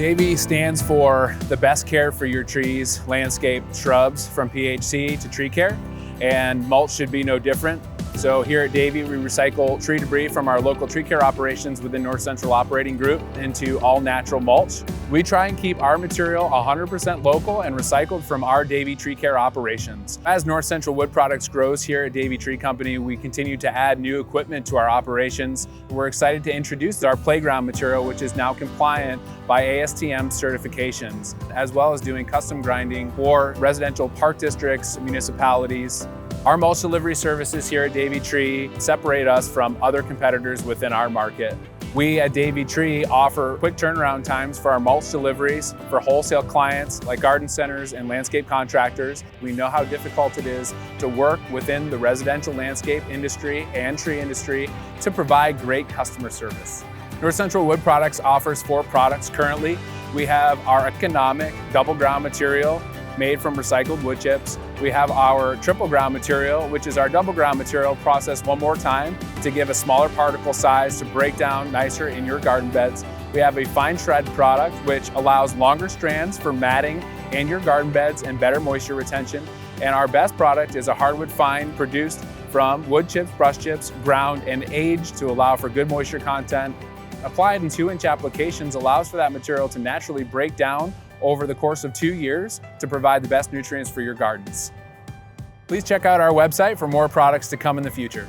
Davey stands for the best care for your trees, landscape, shrubs, from PHC to tree care, and mulch should be no different. So here at Davey, we recycle tree debris from our local tree care operations within North Central Operating Group into all natural mulch. We try and keep our material 100% local and recycled from our Davey tree care operations. As North Central Wood Products grows here at Davey Tree Company, we continue to add new equipment to our operations. We're excited to introduce our playground material, which is now compliant by ASTM certifications, as well as doing custom grinding for residential park districts, municipalities. Our mulch delivery services here at Davey Tree separate us from other competitors within our market. We at Davey Tree offer quick turnaround times for our mulch deliveries for wholesale clients like garden centers and landscape contractors. We know how difficult it is to work within the residential landscape industry and tree industry to provide great customer service. North Central Wood Products offers 4 products currently. We have our economic double ground material made from recycled wood chips. We have our triple ground material, which is our double ground material processed one more time to give a smaller particle size to break down nicer in your garden beds. We have a fine shred product, which allows longer strands for matting in your garden beds and better moisture retention. And our best product is a hardwood fine produced from wood chips, brush chips, ground and aged to allow for good moisture content. Applied in 2-inch applications allows for that material to naturally break down over the course of 2 years to provide the best nutrients for your gardens. Please check out our website for more products to come in the future.